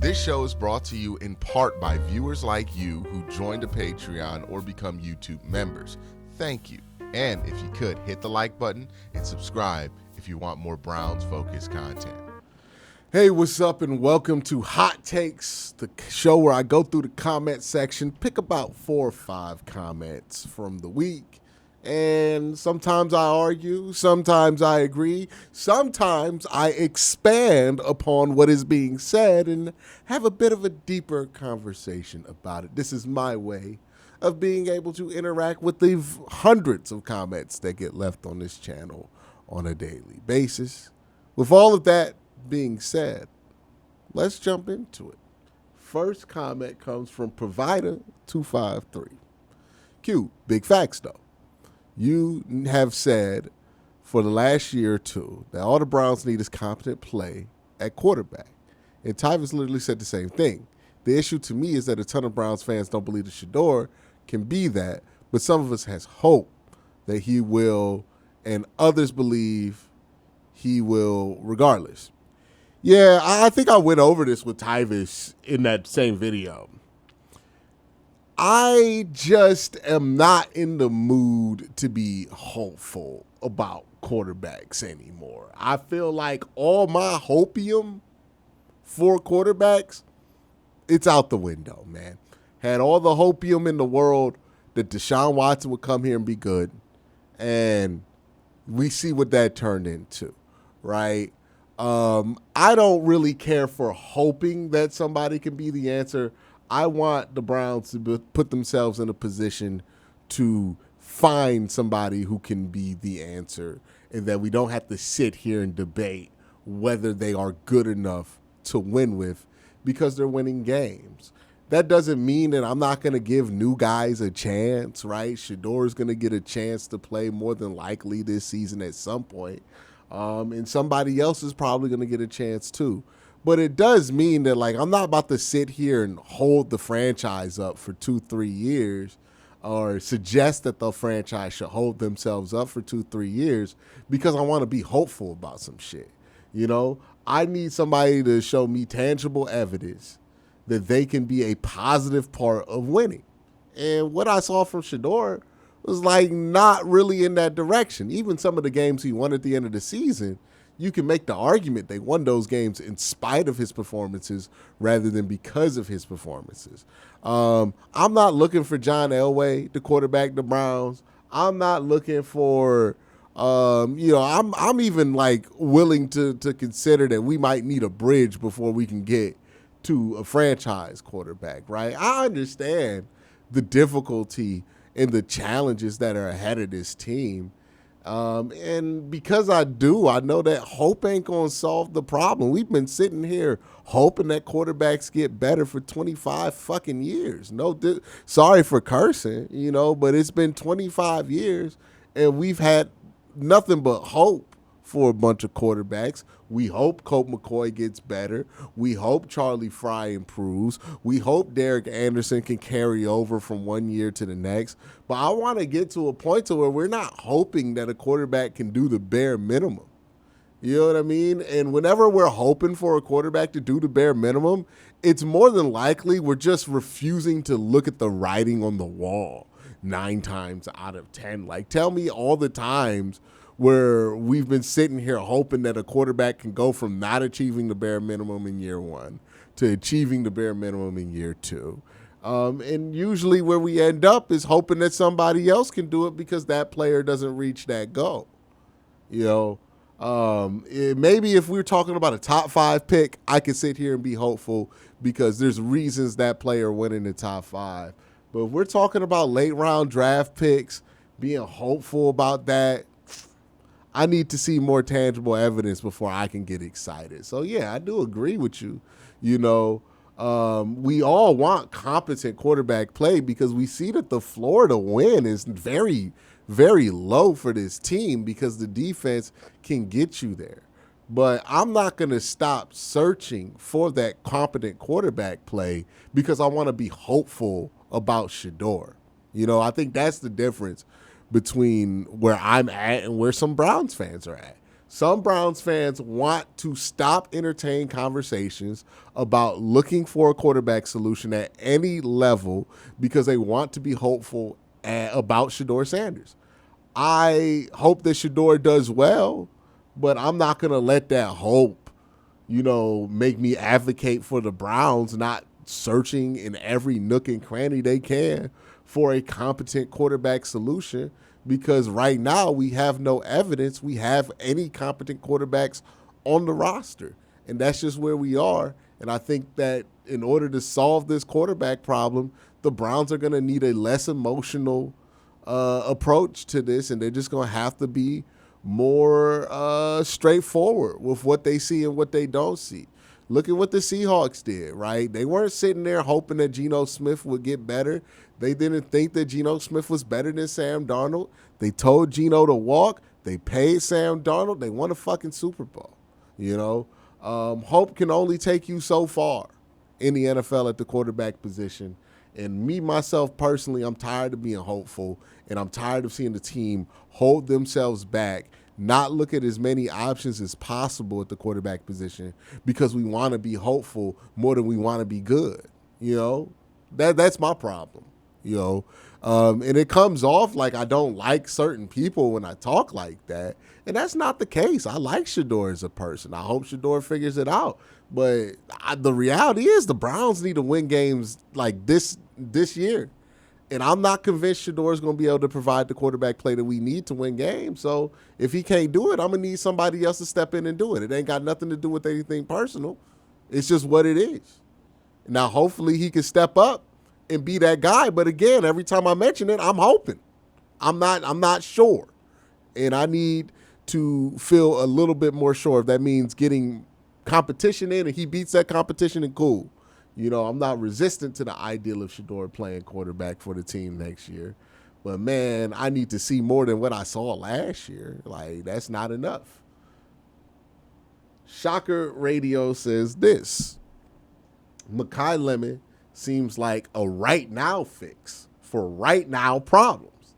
This show is brought to you in part by viewers like you who joined a Patreon or become YouTube members. Thank you. And if you could, hit the like button and subscribe if you want more Browns-focused content. Hey, what's up, and welcome to Hot Takes, the show where I go through the comment section, pick about 4 or 5 comments from the week, and sometimes I argue, sometimes I agree, sometimes I expand upon what is being said and have a bit of a deeper conversation about it. This is my way of being able to interact with the hundreds of comments that get left on this channel on a daily basis. With all of that being said, let's jump into it. First comment comes from Provider253. Q, big facts though. You have said for the last year or two that all the Browns need is competent play at quarterback. And Tyvis literally said the same thing. The issue to me is that a ton of Browns fans don't believe that Shedeur can be that, but some of us has hope that he will, and others believe he will regardless. Yeah, I think I went over this with Tyvis in that same video. I just am not in the mood to be hopeful about quarterbacks anymore. I feel like all my hopium for quarterbacks, it's out the window, man. Had all the hopium in the world that Deshaun Watson would come here and be good, and we see what that turned into, right? I don't really care for hoping that somebody can be the answer. I want the Browns to put themselves in a position to find somebody who can be the answer, and that we don't have to sit here and debate whether they are good enough to win with because they're winning games. That doesn't mean that I'm not going to give new guys a chance, right? Shedeur is going to get a chance to play more than likely this season at some point. And somebody else is probably going to get a chance too. But it does mean that, like, I'm not about to sit here and hold the franchise up for 2-3 years or suggest that the franchise should hold themselves up for 2-3 years because I want to be hopeful about some shit. You know, I need somebody to show me tangible evidence that they can be a positive part of winning. And what I saw from Shedeur was like not really in that direction. Even some of the games he won at the end of the season, you can make the argument they won those games in spite of his performances rather than because of his performances. I'm not looking for John Elway to quarterback the Browns. I'm not looking for, I'm even like willing to consider that we might need a bridge before we can get to a franchise quarterback, right? I understand the difficulty and the challenges that are ahead of this team. And because I know that hope ain't going to solve the problem. We've been sitting here hoping that quarterbacks get better for 25 fucking years. Sorry for cursing, but it's been 25 years and we've had nothing but hope for a bunch of quarterbacks. We hope Colt McCoy gets better. We hope Charlie Fry improves. We hope Derek Anderson can carry over from one year to the next. But I want to get to a point to where we're not hoping that a quarterback can do the bare minimum. You know what I mean? And whenever we're hoping for a quarterback to do the bare minimum, it's more than likely we're just refusing to look at the writing on the wall 9 times out of 10. Like, tell me all the times where we've been sitting here hoping that a quarterback can go from not achieving the bare minimum in year 1 to achieving the bare minimum in year 2. And usually where we end up is hoping that somebody else can do it because that player doesn't reach that goal. Maybe if we're talking about a top 5 pick, I could sit here and be hopeful because there's reasons that player went in the top 5. But if we're talking about late round draft picks, being hopeful about that, I need to see more tangible evidence before I can get excited. So, yeah, I do agree with you. We all want competent quarterback play because we see that the floor to win is very, very low for this team because the defense can get you there. But I'm not going to stop searching for that competent quarterback play because I want to be hopeful about Shedeur. I think that's the difference between where I'm at and where some Browns fans are at. Some Browns fans want to stop entertaining conversations about looking for a quarterback solution at any level because they want to be hopeful about Shedeur Sanders. I hope that Shedeur does well, but I'm not going to let that hope, make me advocate for the Browns not searching in every nook and cranny they can for a competent quarterback solution, because right now we have no evidence we have any competent quarterbacks on the roster. And that's just where we are. And I think that in order to solve this quarterback problem, the Browns are going to need a less emotional approach to this, and they're just going to have to be more straightforward with what they see and what they don't see. Look at what the Seahawks did, right? They weren't sitting there hoping that Geno Smith would get better. They didn't think that Geno Smith was better than Sam Darnold. They told Geno to walk. They paid Sam Darnold. They won a fucking Super Bowl. Hope can only take you so far in the NFL at the quarterback position. And me, myself, personally, I'm tired of being hopeful, and I'm tired of seeing the team hold themselves back, not look at as many options as possible at the quarterback position because we want to be hopeful more than we want to be good. That's my problem. And it comes off like I don't like certain people when I talk like that, and that's not the case. I like Shedeur as a person. I hope Shedeur figures it out. But the reality is the Browns need to win games like this year. And I'm not convinced Shedeur is going to be able to provide the quarterback play that we need to win games. So if he can't do it, I'm going to need somebody else to step in and do it. It ain't got nothing to do with anything personal. It's just what it is. Now, hopefully he can step up and be that guy. But again, every time I mention it, I'm hoping. I'm not sure. And I need to feel a little bit more sure if that means getting competition in and he beats that competition, and cool. I'm not resistant to the ideal of Shedeur playing quarterback for the team next year. But, man, I need to see more than what I saw last year. Like, that's not enough. Shocker Radio says this. Mekhi Lemon seems like a right now fix for right now problems.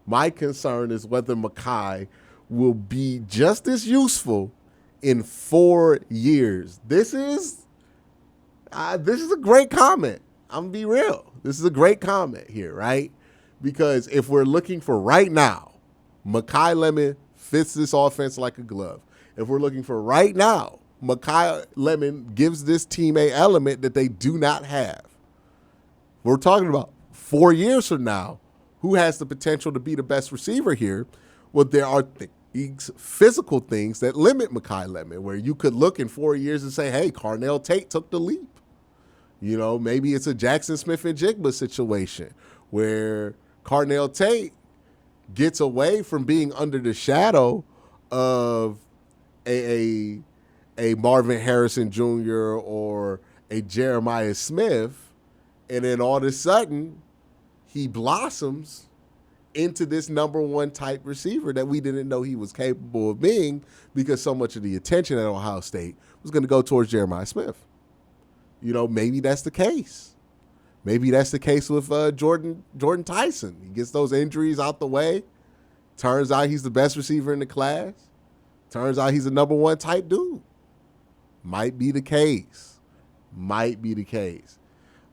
My concern is whether Mekhi will be just as useful in 4 years. This is a great comment. I'm going to be real. This is a great comment here, right? Because if we're looking for right now, Mekhi Lemon fits this offense like a glove. If we're looking for right now, Mekhi Lemon gives this team an element that they do not have. We're talking about 4 years from now, who has the potential to be the best receiver here? Well, there are physical things that limit Mekhi Lemon, where you could look in 4 years and say, hey, Carnell Tate took the leap. Maybe it's a Jackson Smith-Njigba situation where Carnell Tate gets away from being under the shadow of a Marvin Harrison Jr. or a Jeremiah Smith, and then all of a sudden he blossoms into this number one type receiver that we didn't know he was capable of being, because so much of the attention at Ohio State was going to go towards Jeremiah Smith. Maybe that's the case. Maybe that's the case with Jordan Tyson. He gets those injuries out the way. Turns out he's the best receiver in the class. Turns out he's a number one type dude. Might be the case.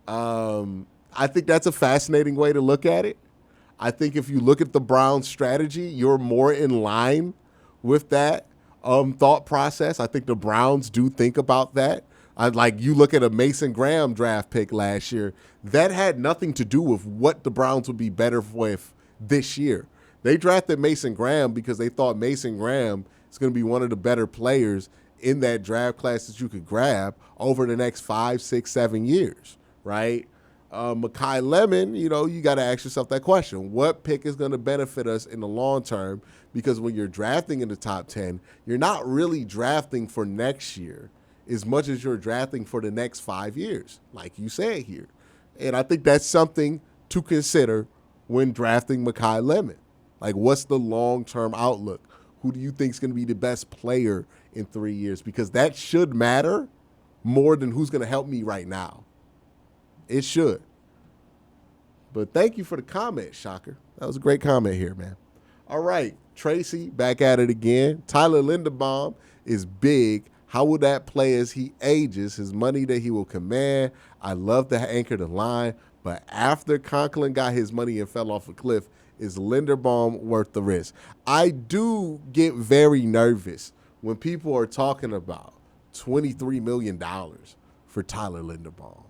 I think that's a fascinating way to look at it. I think if you look at the Browns' strategy, you're more in line with that thought process. I think the Browns do think about that. Like, you look at a Mason Graham draft pick last year, that had nothing to do with what the Browns would be better with this year. They drafted Mason Graham because they thought Mason Graham is going to be one of the better players in that draft class that you could grab over the next 5, 6, 7 years, right? Mekhi Lemon, you got to ask yourself that question. What pick is going to benefit us in the long term? Because when you're drafting in the top 10, you're not really drafting for next year as much as you're drafting for the next 5 years, like you said here. And I think that's something to consider when drafting Mekhi Lemon. Like, what's the long-term outlook? Who do you think is going to be the best player in 3 years? Because that should matter more than who's going to help me right now. It should. But thank you for the comment, Shocker. That was a great comment here, man. All right. Tracy, back at it again. Tyler Linderbaum is big. How will that play as he ages? His money that he will command. I love to anchor the line, but after Conklin got his money and fell off a cliff, is Linderbaum worth the risk? I do get very nervous when people are talking about $23 million for Tyler Linderbaum.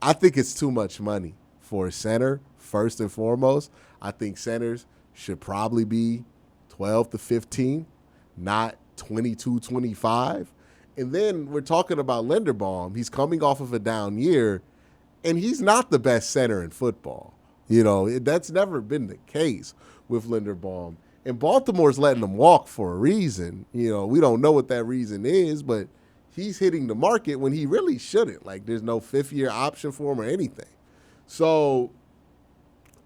I think it's too much money for a center, first and foremost. I think centers should probably be 12 to 15, not 22, 25. And then we're talking about Linderbaum. He's coming off of a down year, and he's not the best center in football. That's never been the case with Linderbaum. And Baltimore's letting him walk for a reason. We don't know what that reason is, but he's hitting the market when he really shouldn't. Like, there's no fifth-year option for him or anything. So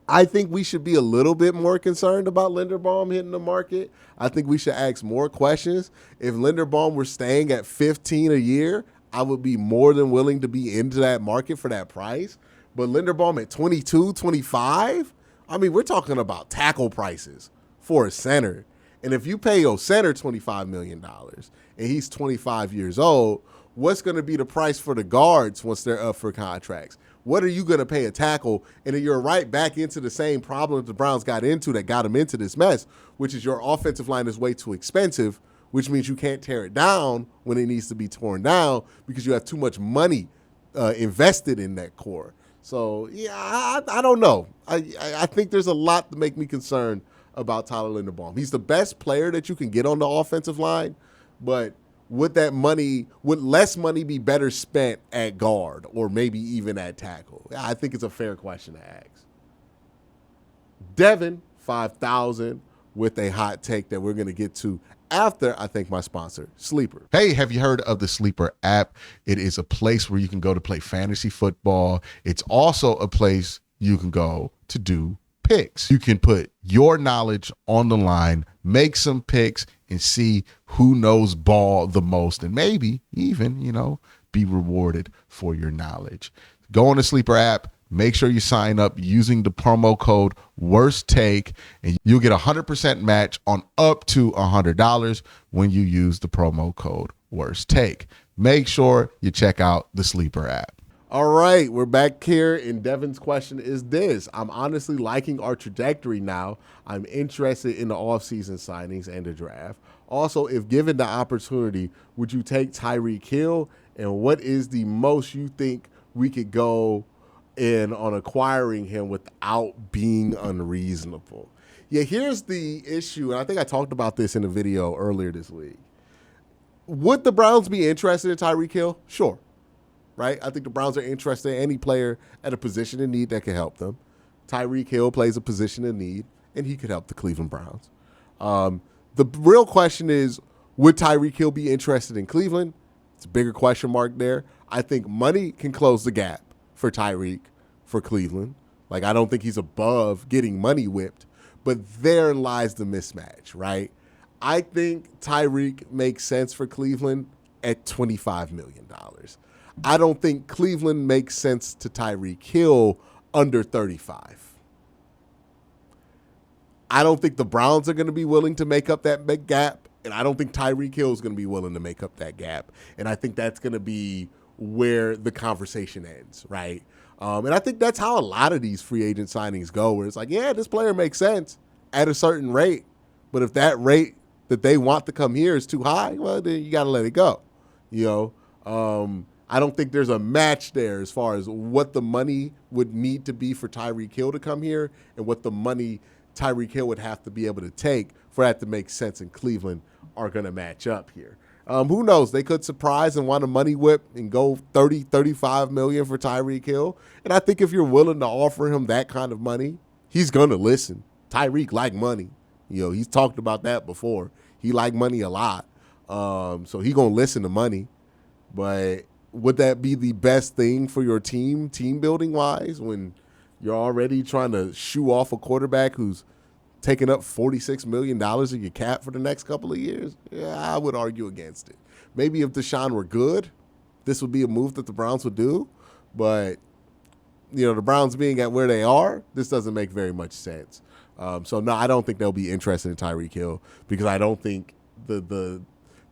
I think we should be a little bit more concerned about Linderbaum hitting the market. I think we should ask more questions. If Linderbaum were staying at 15 a year, I would be more than willing to be into that market for that price. But Linderbaum at 22, 25, we're talking about tackle prices for a center. And if you pay your center $25 million and he's 25 years old, what's going to be the price for the guards once they're up for contracts? What are you going to pay a tackle? And then you're right back into the same problem the Browns got into that got them into this mess, which is your offensive line is way too expensive, which means you can't tear it down when it needs to be torn down because you have too much money invested in that core. So, yeah, I don't know. I think there's a lot to make me concerned about Tyler Linderbaum. He's the best player that you can get on the offensive line, but would less money be better spent at guard or maybe even at tackle? I think it's a fair question to ask. Devin, 5,000, with a hot take that we're going to get to after I thank my sponsor, Sleeper. Hey, have you heard of the Sleeper app? It is a place where you can go to play fantasy football. It's also a place you can go to do picks. You can put your knowledge on the line, make some picks, and see who knows ball the most, and maybe even, be rewarded for your knowledge. Go on the Sleeper app. Make sure you sign up using the promo code WORSTTAKE, and you'll get a 100% match on up to $100 when you use the promo code WORSTTAKE. Make sure you check out the Sleeper app. All right, we're back here, and Devin's question is this. I'm honestly liking our trajectory now. I'm interested in the offseason signings and the draft. Also, if given the opportunity, would you take Tyreek Hill, and what is the most you think we could go in on acquiring him without being unreasonable? Yeah, here's the issue, and I think I talked about this in a video earlier this week. Would the Browns be interested in Tyreek Hill? Sure. Right? I think the Browns are interested in any player at a position in need that can help them. Tyreek Hill plays a position in need, and he could help the Cleveland Browns. The real question is, would Tyreek Hill be interested in Cleveland? It's a bigger question mark there. I think money can close the gap for Tyreek for Cleveland. Like, I don't think he's above getting money whipped, but there lies the mismatch, right? I think Tyreek makes sense for Cleveland at $25 million. I don't think Cleveland makes sense to Tyreek Hill under 35. I don't think the Browns are going to be willing to make up that big gap, and I don't think Tyreek Hill is going to be willing to make up that gap. And I think that's going to be where the conversation ends, right? And I think that's how a lot of these free agent signings go, where it's like, yeah, this player makes sense at a certain rate, but if that rate that they want to come here is too high, well, then you got to let it go, I don't think there's a match there as far as what the money would need to be for Tyreek Hill to come here and what the money Tyreek Hill would have to be able to take for that to make sense in Cleveland are going to match up here. Who knows? They could surprise and want a money whip and go 30, 35 million for Tyreek Hill. And I think if you're willing to offer him that kind of money, he's going to listen. Tyreek like money. He's talked about that before. He like money a lot. So he going to listen to money. But would that be the best thing for your team building wise, when you're already trying to shoo off a quarterback who's taking up $46 million of your cap for the next couple of years? Yeah, I would argue against it. Maybe if Deshaun were good, this would be a move that the Browns would do. But, the Browns being at where they are, this doesn't make very much sense. So no, I don't think they'll be interested in Tyreek Hill because I don't think the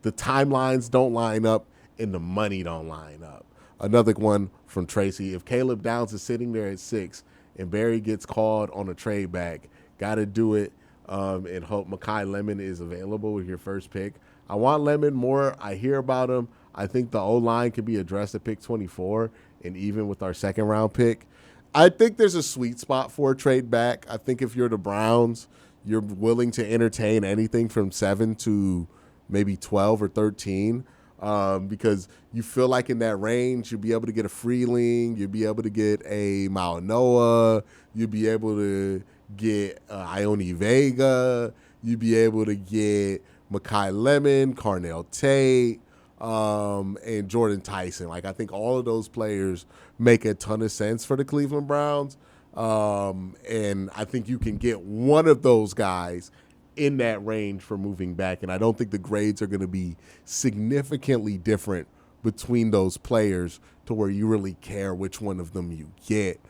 timelines don't line up and the money don't line up. Another one from Tracy: if Caleb Downs is sitting there at 6 and Barry gets called on a trade back, got to do it and hope Mekhi Lemon is available with your first pick. I want Lemon more. I hear about him. I think the O-line can be addressed at pick 24 and even with our second round pick. I think there's a sweet spot for a trade back. I think if you're the Browns, you're willing to entertain anything from 7 to maybe 12 or 13 because you feel like in that range, you'll be able to get a Freeling, you'll be able to get a Maonoa, you'll be able to get Ione Vega, you'll be able to get Mekhi Lemon, Carnell Tate, and Jordan Tyson. Like, I think all of those players make a ton of sense for the Cleveland Browns. And I think you can get one of those guys in that range for moving back. And I don't think the grades are going to be significantly different between those players to where you really care which one of them you get,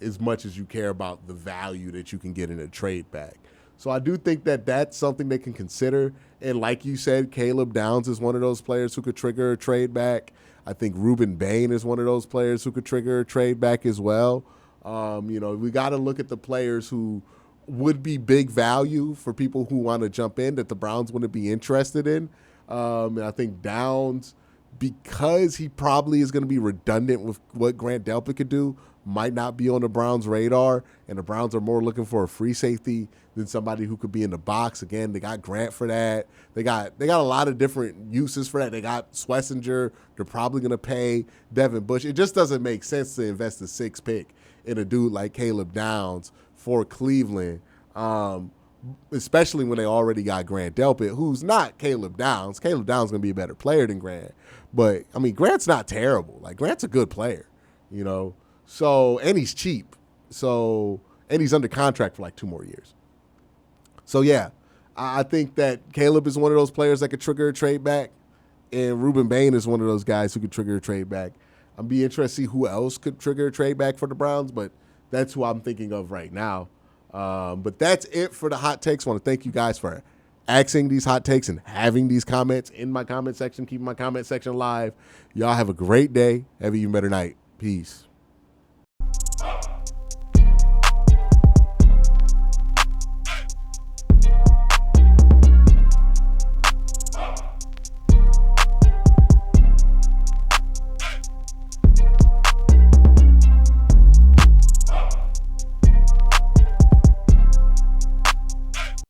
as much as you care about the value that you can get in a trade back. So I do think that that's something they can consider. And like you said, Caleb Downs is one of those players who could trigger a trade back. I think Ruben Bain is one of those players who could trigger a trade back as well. We got to look at the players who would be big value for people who want to jump in that the Browns wouldn't be interested in. And I think Downs, because he probably is going to be redundant with what Grant Delpit could do, might not be on the Browns' radar, and the Browns are more looking for a free safety than somebody who could be in the box. Again, they got Grant for that. They got a lot of different uses for that. They got Schlesinger. They're probably going to pay Devin Bush. It just doesn't make sense to invest a 6th pick in a dude like Caleb Downs for Cleveland, especially when they already got Grant Delpit, who's not Caleb Downs. Caleb Downs is going to be a better player than Grant. But, I mean, Grant's not terrible. Like, Grant's a good player, you know. So, and he's cheap. So, and he's under contract for like 2 more years. So, yeah, I think that Caleb is one of those players that could trigger a trade back, and Ruben Bain is one of those guys who could trigger a trade back. I'm be interested to see who else could trigger a trade back for the Browns, but that's who I'm thinking of right now. But that's it for the hot takes. I want to thank you guys for asking these hot takes and having these comments in my comment section, keeping my comment section live. Y'all have a great day. Have an even better night. Peace.